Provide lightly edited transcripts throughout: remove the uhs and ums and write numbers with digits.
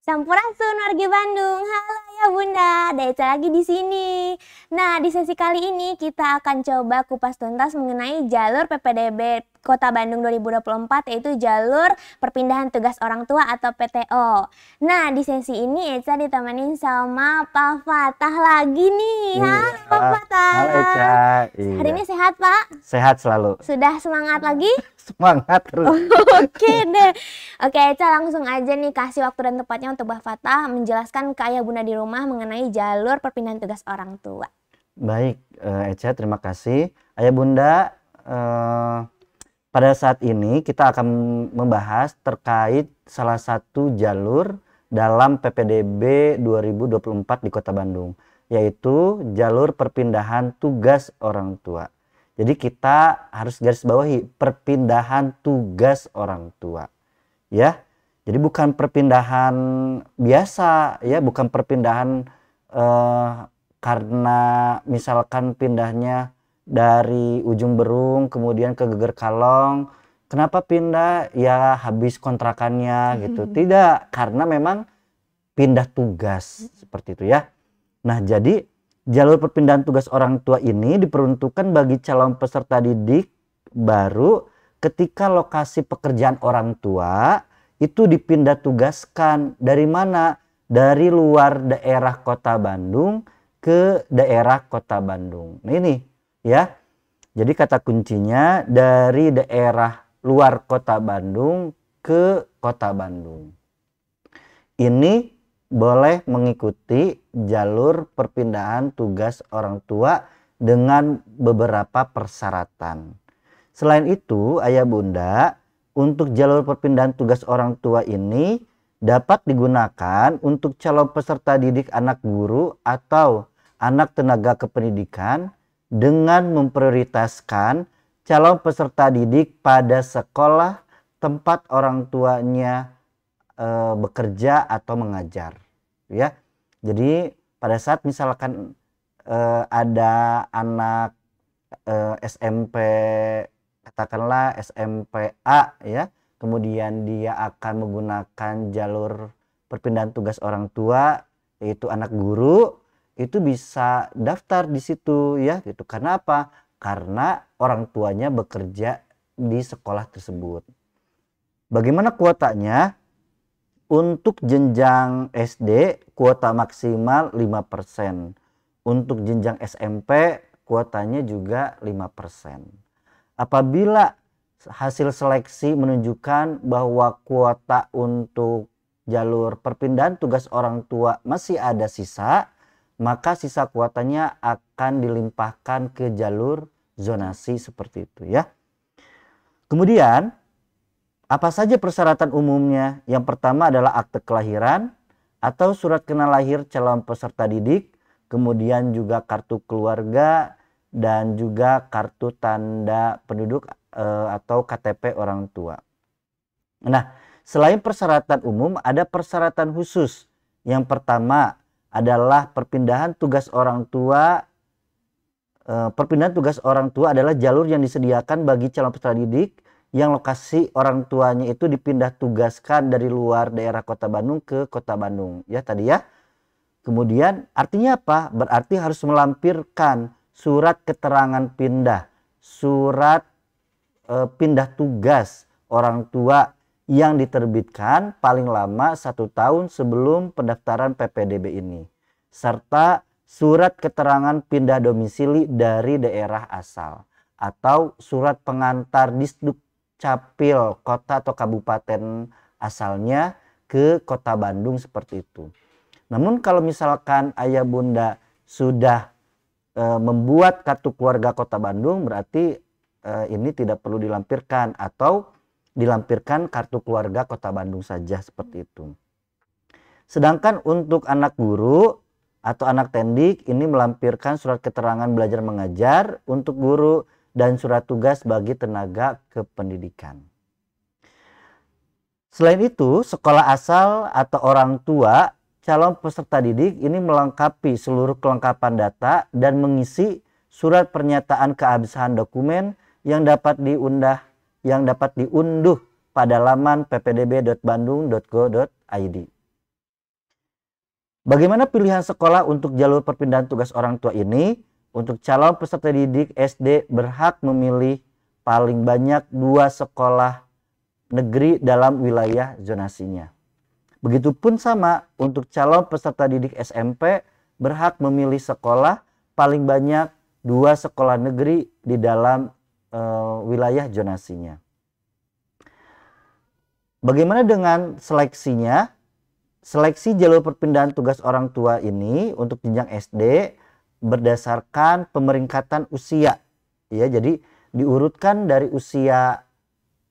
Sampurasun wargi Bandung, halo ya Bunda, Deca lagi di sini. Nah, di sesi kali ini kita akan coba kupas tuntas mengenai jalur PPDB Kota Bandung 2024, yaitu jalur perpindahan tugas orang tua atau PTO. Nah, di sesi ini Eca ditemenin sama Pak Fatah lagi nih. Halo Pak Fatah. Halo Eca. Hari ini sehat Pak? Sehat selalu. Sudah semangat lagi? Semangat terus. Oke deh. Oke Eca, langsung aja nih kasih waktu dan tempatnya untuk Pak Fatah menjelaskan ke ayah bunda di rumah mengenai jalur perpindahan tugas orang tua. Baik Eca, terima kasih. Ayah bunda, pada saat ini kita akan membahas terkait salah satu jalur dalam PPDB 2024 di Kota Bandung, yaitu jalur perpindahan tugas orang tua. Jadi kita harus garis bawahi perpindahan tugas orang tua, ya. Jadi bukan perpindahan biasa, ya, bukan perpindahan karena misalkan pindahnya dari Ujung Berung kemudian ke Geger Kalong. Kenapa pindah? Ya habis kontrakannya gitu. Tidak, karena memang pindah tugas seperti itu ya. Nah, jadi jalur perpindahan tugas orang tua ini diperuntukkan bagi calon peserta didik baru ketika lokasi pekerjaan orang tua itu dipindah tugaskan dari mana? Dari luar daerah Kota Bandung ke daerah Kota Bandung. Nah ini ya. Jadi kata kuncinya dari daerah luar Kota Bandung ke Kota Bandung. Ini boleh mengikuti jalur perpindahan tugas orang tua dengan beberapa persyaratan. Selain itu, ayah bunda, untuk jalur perpindahan tugas orang tua ini dapat digunakan untuk calon peserta didik anak guru atau anak tenaga kependidikan dengan memprioritaskan calon peserta didik pada sekolah tempat orang tuanya bekerja atau mengajar, ya. Jadi pada saat misalkan ada anak SMP, katakanlah SMP A, ya, kemudian dia akan menggunakan jalur perpindahan tugas orang tua yaitu anak guru, itu bisa daftar di situ ya gitu. Karena apa? Karena orang tuanya bekerja di sekolah tersebut. Bagaimana kuotanya? Untuk jenjang SD kuota maksimal 5%. Untuk jenjang SMP kuotanya juga 5%. Apabila hasil seleksi menunjukkan bahwa kuota untuk jalur perpindahan tugas orang tua masih ada sisa, maka sisa kuotanya akan dilimpahkan ke jalur zonasi seperti itu ya. Kemudian apa saja persyaratan umumnya? Yang pertama adalah akte kelahiran atau surat kenal lahir calon peserta didik, kemudian juga kartu keluarga dan juga kartu tanda penduduk atau KTP orang tua. Nah, selain persyaratan umum ada persyaratan khusus. Yang pertama adalah perpindahan tugas orang tua. Perpindahan tugas orang tua adalah jalur yang disediakan bagi calon peserta didik yang lokasi orang tuanya itu dipindah tugaskan dari luar daerah Kota Bandung ke Kota Bandung. Ya tadi ya. Kemudian artinya apa? Berarti harus melampirkan surat keterangan pindah. Surat pindah tugas orang tua yang diterbitkan paling lama 1 tahun sebelum pendaftaran PPDB ini. Serta surat keterangan pindah domisili dari daerah asal. Atau surat pengantar Disduk Capil kota atau kabupaten asalnya ke Kota Bandung seperti itu. Namun kalau misalkan ayah bunda sudah membuat kartu keluarga Kota Bandung, berarti ini tidak perlu dilampirkan atau dilampirkan kartu keluarga Kota Bandung saja seperti itu. Sedangkan untuk anak guru atau anak tendik ini melampirkan surat keterangan belajar mengajar untuk guru dan surat tugas bagi tenaga kependidikan. Selain itu, sekolah asal atau orang tua calon peserta didik ini melengkapi seluruh kelengkapan data dan mengisi surat pernyataan keabsahan dokumen yang dapat diunduh pada laman ppdb.bandung.go.id. Bagaimana pilihan sekolah untuk jalur perpindahan tugas orang tua ini? Untuk calon peserta didik SD berhak memilih paling banyak 2 sekolah negeri dalam wilayah zonasinya. Begitupun sama untuk calon peserta didik SMP berhak memilih sekolah paling banyak 2 sekolah negeri di dalam wilayah zonasinya. Bagaimana dengan seleksinya? Seleksi jalur perpindahan tugas orang tua ini untuk jenjang SD berdasarkan pemeringkatan usia. Ya, jadi diurutkan dari usia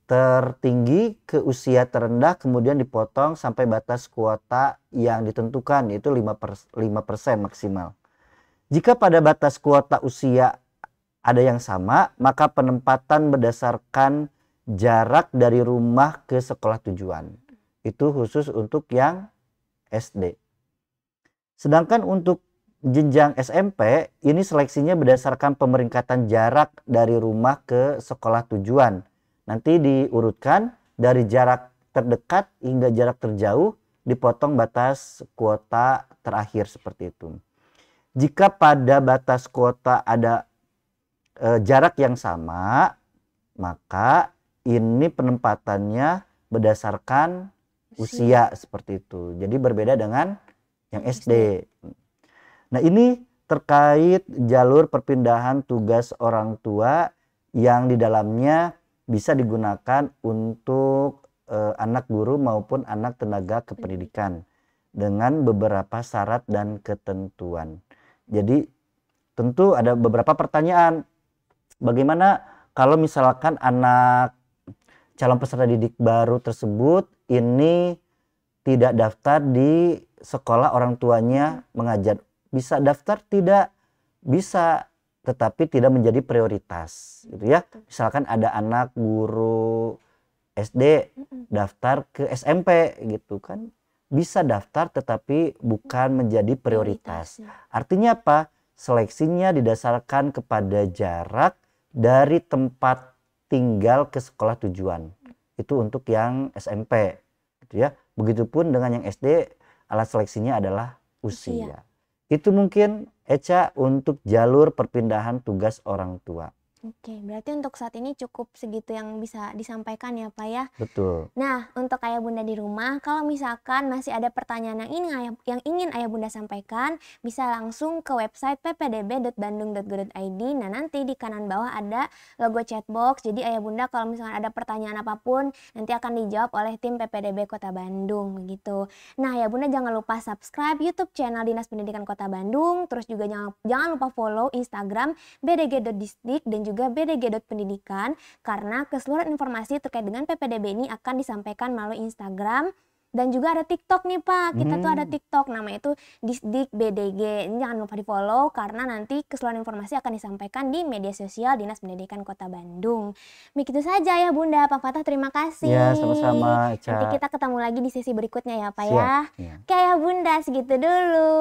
tertinggi ke usia terendah, kemudian dipotong sampai batas kuota yang ditentukan, yaitu 5% maksimal. Jika pada batas kuota usia ada yang sama, maka penempatan berdasarkan jarak dari rumah ke sekolah tujuan. Itu khusus untuk yang SD. Sedangkan untuk jenjang SMP, ini seleksinya berdasarkan pemeringkatan jarak dari rumah ke sekolah tujuan. Nanti diurutkan dari jarak terdekat hingga jarak terjauh, dipotong batas kuota terakhir seperti itu. Jika pada batas kuota ada jarak yang sama, maka ini penempatannya berdasarkan usia seperti itu. Jadi berbeda dengan yang SD. Nah, ini terkait jalur perpindahan tugas orang tua yang di dalamnya bisa digunakan untuk anak guru maupun anak tenaga kependidikan dengan beberapa syarat dan ketentuan. Jadi tentu ada beberapa pertanyaan. Bagaimana kalau misalkan anak calon peserta didik baru tersebut ini tidak daftar di sekolah orang tuanya mengajar? Bisa daftar? Tidak bisa, tetapi tidak menjadi prioritas gitu ya. Misalkan ada anak guru SD daftar ke SMP gitu kan, bisa daftar tetapi bukan menjadi prioritas. Artinya apa? Seleksinya didasarkan kepada jarak dari tempat tinggal ke sekolah tujuan. Itu untuk yang SMP gitu ya. Begitupun dengan yang SD, alat seleksinya adalah usia. Itu mungkin Eca untuk jalur perpindahan tugas orang tua. Oke, berarti untuk saat ini cukup segitu yang bisa disampaikan ya Pak ya. Betul. Nah, untuk ayah bunda di rumah, kalau misalkan masih ada pertanyaan yang ingin ayah bunda sampaikan, bisa langsung ke website ppdb.bandung.go.id. Nah, nanti di kanan bawah ada logo chatbox. Jadi ayah bunda kalau misalkan ada pertanyaan apapun, nanti akan dijawab oleh tim PPDB Kota Bandung begitu. Nah, ayah bunda jangan lupa subscribe YouTube channel Dinas Pendidikan Kota Bandung, terus juga jangan lupa follow Instagram bdg.disdik dan juga bdg.pendidikan, karena keseluruhan informasi terkait dengan PPDB ini akan disampaikan melalui Instagram. Dan juga ada TikTok nih Pak, kita tuh ada TikTok namanya itu Disdik BDG. Ini jangan lupa di follow karena nanti keseluruhan informasi akan disampaikan di media sosial Dinas Pendidikan Kota Bandung. Begitu saja ya Bunda, Pak Fatah terima kasih. Ya, sama-sama Eca. Nanti kita ketemu lagi di sesi berikutnya ya Pak Siap, ya. ya. Oke ya Bunda, segitu dulu.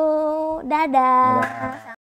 Dadah.